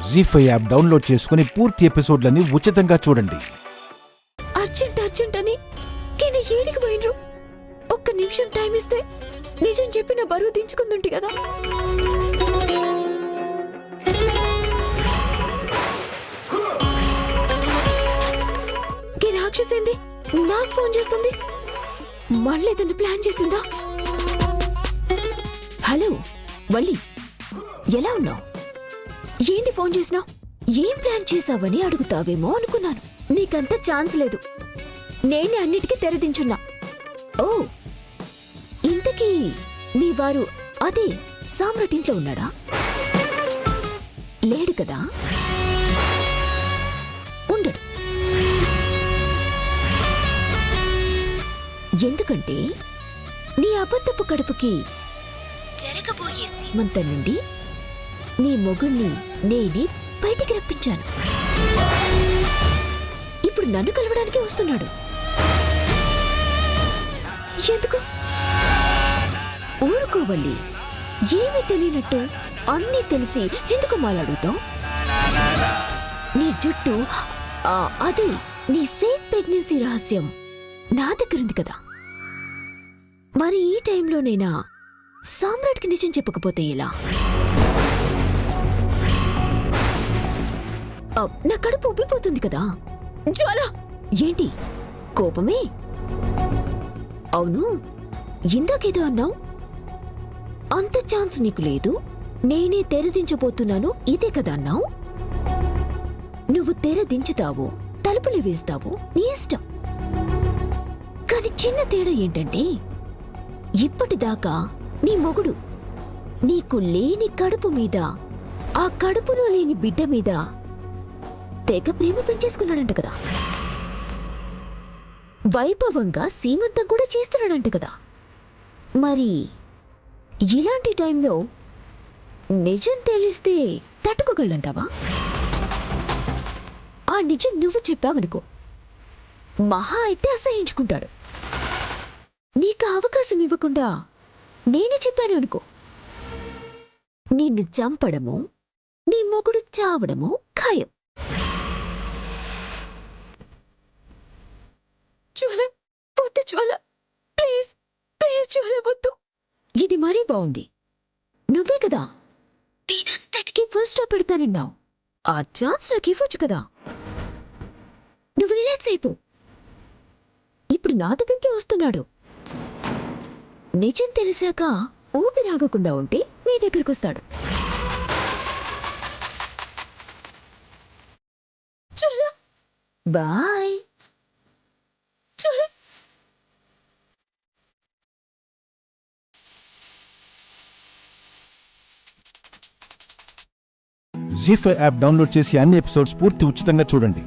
జీ5 app download చేసుకుని పూర్తి ఎపిసోడ్లని ఉచితంగా చూడండి. అర్జెంట్ అని కేన ఏడికి పోయినరు. ఒక్క నిమిషం టైం ఇస్తే నిజం చెప్పిన బరువు దించుకుందుంటి కదా. రాక్షసేంది నాకు ఫోన్ చేస్తుంది. మళ్ళీ ఏదైనా ప్లాన్ చేసిందా? హలో వల్లి, ఎలా ఉన్నావు? ఏంది ఫోన్ చేసినావు? ఏం ప్లాన్ చేసావని అడుగుతావేమో అనుకున్నాను. నీకంత ఛాన్స్ లేదు. నేనే అన్నిటికీ తెరదించున్నా. ఓ, ఇంతకీ మీ వారు అదే సామ్రాట్ ఇంట్లో ఉన్నాడా? లేడు కదా. ఉండడు. ఎందుకంటే నీ అబద్ధపు కడుపుకి జరగబోయే సీమంతం నుండి నీ మొగుణ్ణి నేనే బయటికి రప్పించాను. ఇప్పుడు నన్ను కలవడానికే వస్తున్నాడు. ఎందుకు? ఊరుకోవల్లి. ఏమీ తెలియనట్టు అన్నీ తెలిసి ఎందుకు మాట్లాడుతావు? నీ జుట్టు అదే నీ ఫేక్ ప్రెగ్నెన్సీ రహస్యం నా దగ్గరుంది కదా. మరి ఈ టైంలోనైనా సామ్రాట్కి నిజం చెప్పకపోతే ఎలా? నా కడుపు ఉబ్బిపోతుంది కదా. జ్వాల, ఏంటి కోపమే? అవును, ఇందాకేదో అన్నావు. అంత ఛాన్స్ నీకు లేదు, నేనే తెరదించబోతున్నాను ఇదే కదా అన్నావు. నువ్వు తెరదించుతావు, తలుపులు వేస్తావు, నీ ఇష్టం. కాని చిన్న తేడా ఏంటంటే ఇప్పటిదాకా నీ మొగుడు నీకు లేని కడుపు మీద, ఆ కడుపులో లేని బిడ్డ మీద తెగ ప్రేమ పెంచేసుకున్నాడంట కదా. వైభవంగా సీమంతం కూడా చేస్తున్నాడంట కదా. మరి ఇలాంటి టైంలో నిజం తెలిస్తే తట్టుకోగలంటావా? ఆ నిజం నువ్వు చెప్పావనుకో, మహా అయితే అసహించుకుంటాడు. నీకు అవకాశం ఇవ్వకుండా నేనే చెప్పాను అనుకో, నిన్ను చంపడము, నీ మొగుడు చావడము ఖాయం. జ్వాల, వద్దు జ్వాల, ప్లీజ్ ప్లీజ్ జ్వాల, వద్దు. ఇది మరీ బాగుంది. నువ్వే కదా దీనంతటికీ ఫుల్ స్టాప్ పెడతానన్నావు. ఆ ఛాన్స్ నాకు ఇవ్వచ్చు కదా. నువ్వు రిలాక్స్ అయిపో. ఇప్పుడు నా దగ్గరికి వస్తున్నాడు. నిజం తెలిసాక ఊపిరాగకుండా ఉంటే నీ దగ్గరికి వస్తాడు. బాయ్. జీ5 యాప్ డౌన్లోడ్ చేసి అన్ని ఎపిసోడ్స్ పూర్తి ఉచితంగా చూడండి.